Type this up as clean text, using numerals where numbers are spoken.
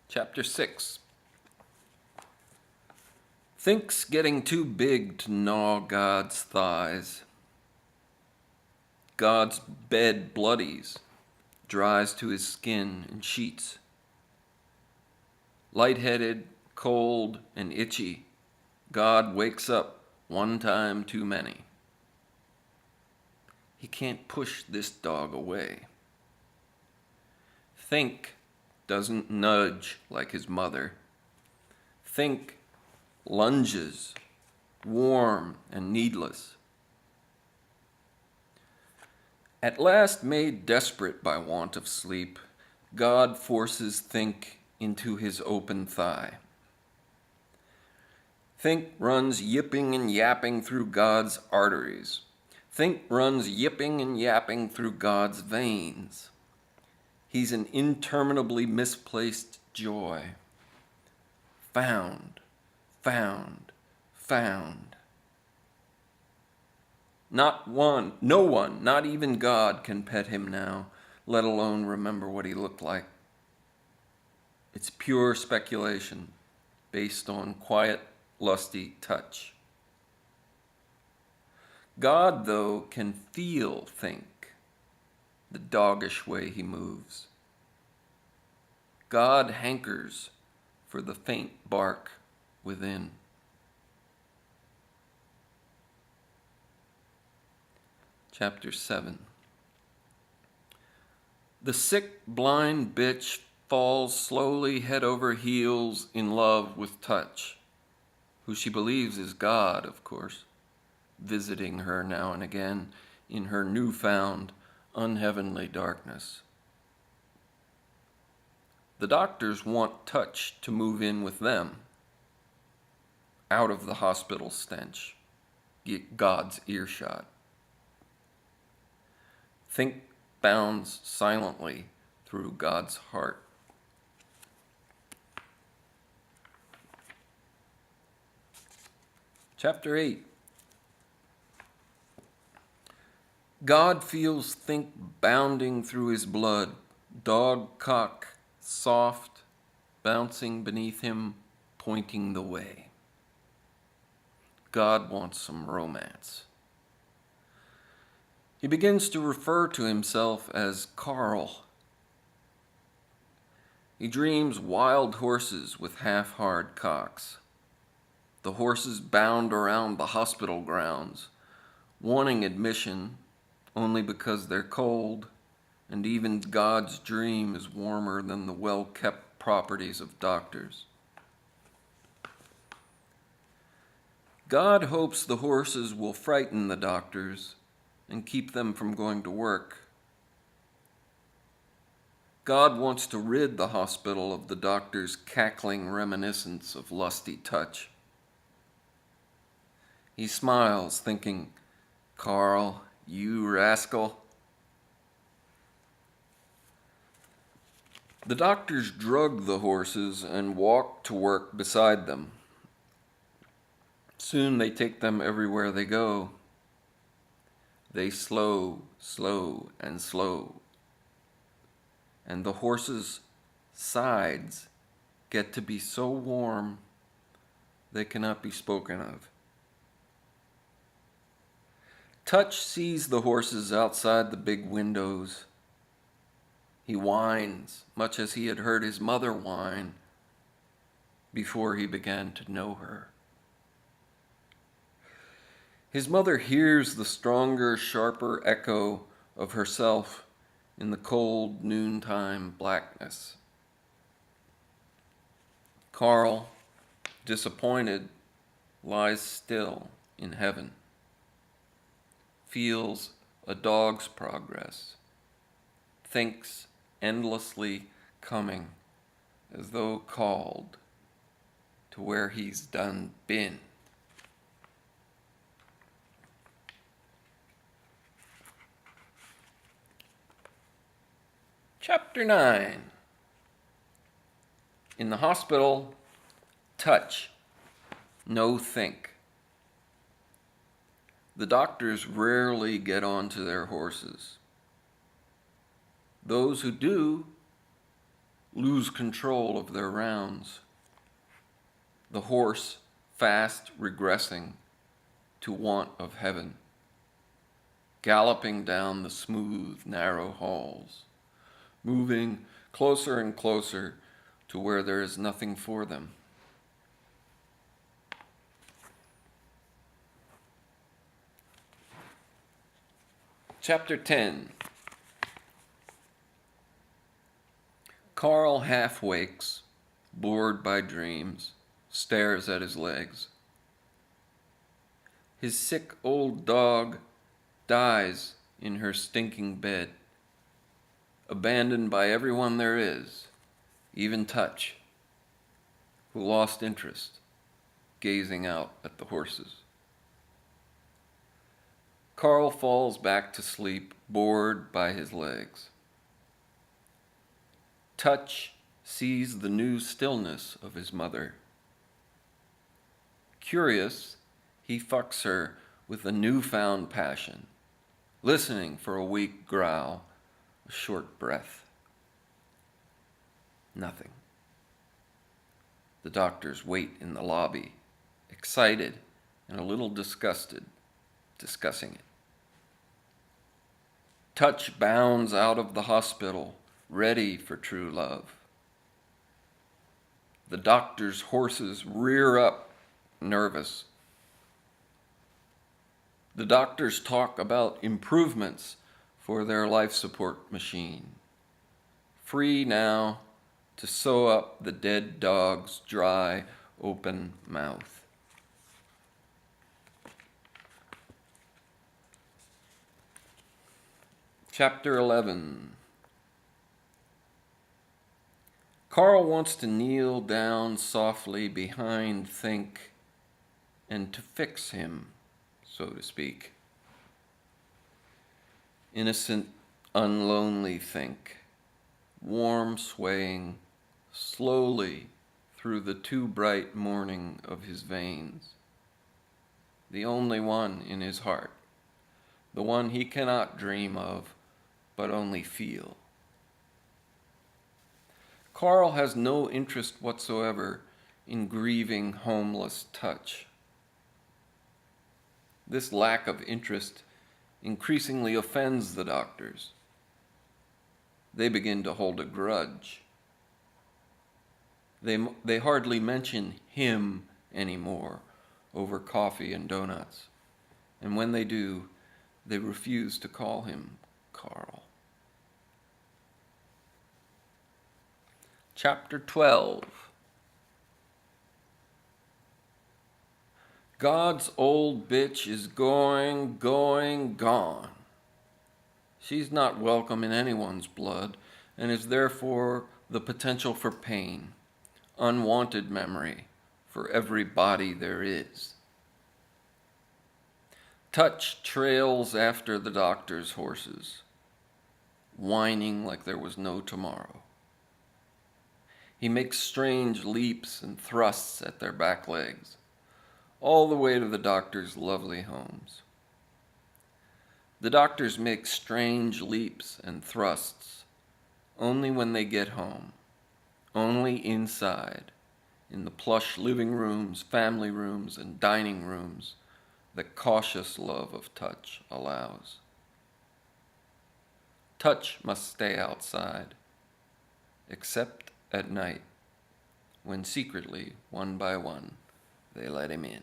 Chapter 6. Thinks getting too big to gnaw God's thighs. God's bed bloodies, dries to his skin in sheets. Lightheaded, cold, and itchy, God wakes up one time too many. He can't push this dog away. Think doesn't nudge like his mother. Think lunges, warm and needless. At last made desperate by want of sleep, God forces Think into his open thigh. Think runs yipping and yapping through God's arteries. Think runs yipping and yapping through God's veins. He's an interminably misplaced joy. Found, found, found. No one, not even God, can pet him now, let alone remember what he looked like. It's pure speculation, based on quiet, lusty touch. God, though, can feel Think, the doggish way he moves. God hankers for the faint bark within. Chapter 7. The sick, blind bitch falls slowly head over heels in love with touch, who she believes is God, of course, visiting her now and again in her newfound, unheavenly darkness. The doctors want touch to move in with them, out of the hospital stench, God's earshot. Think bounds silently through God's heart. Chapter 8. God feels Think bounding through his blood, dog cock, soft, bouncing beneath him, pointing the way. God wants some romance. He begins to refer to himself as Carl. He dreams wild horses with half-hard cocks. The horses bound around the hospital grounds, wanting admission only because they're cold, and even God's dream is warmer than the well-kept properties of doctors. God hopes the horses will frighten the doctors and keep them from going to work. God wants to rid the hospital of the doctor's cackling reminiscence of lusty touch. He smiles, thinking, "Carl, you rascal." The doctors drug the horses and walk to work beside them. Soon they take them everywhere they go. They slow, and slow. And the horses' sides get to be so warm they cannot be spoken of. Touch sees the horses outside the big windows. He whines, much as he had heard his mother whine before he began to know her. His mother hears the stronger, sharper echo of herself in the cold noontime blackness. Carl, disappointed, lies still in heaven, feels a dog's progress, thinks endlessly coming as though called to where he's done been. Chapter 9. In the hospital, touch, no think. The doctors rarely get onto their horses. Those who do lose control of their rounds. The horse fast regressing to want of heaven, galloping down the smooth, narrow halls, moving closer and closer to where there is nothing for them. Chapter 10. Carl half wakes, bored by dreams, stares at his legs. His sick old dog dies in her stinking bed, abandoned by everyone there is, even Touch, who lost interest, gazing out at the horses. Carl falls back to sleep, bored by his legs. Touch sees the new stillness of his mother. Curious, he fucks her with a newfound passion, listening for a weak growl, a short breath. Nothing. The doctors wait in the lobby, excited and a little disgusted, discussing it. Touch bounds out of the hospital, ready for true love. The doctor's horses rear up, nervous. The doctors talk about improvements for their life support machine. Free now to sew up the dead dog's dry, open mouth. Chapter 11. Carl wants to kneel down softly behind Think and to fix him, so to speak. Innocent, unlonely Think, warm swaying slowly through the too bright morning of his veins. The only one in his heart, the one he cannot dream of, but only feel. Carl has no interest whatsoever in grieving homeless Touch. This lack of interest increasingly offends the doctors. They begin to hold a grudge. They hardly mention him anymore over coffee and donuts. And when they do, they refuse to call him Carl. Chapter 12. God's old bitch is gone. She's not welcome in anyone's blood and is therefore the potential for pain, unwanted memory for every body there is. Touch trails after the doctor's horses, whining like there was no tomorrow. He makes strange leaps and thrusts at their back legs, all the way to the doctor's lovely homes. The doctors make strange leaps and thrusts only when they get home, only inside, in the plush living rooms, family rooms, and dining rooms that cautious love of Touch allows. Touch must stay outside, except at night, when secretly, one by one, they let him in.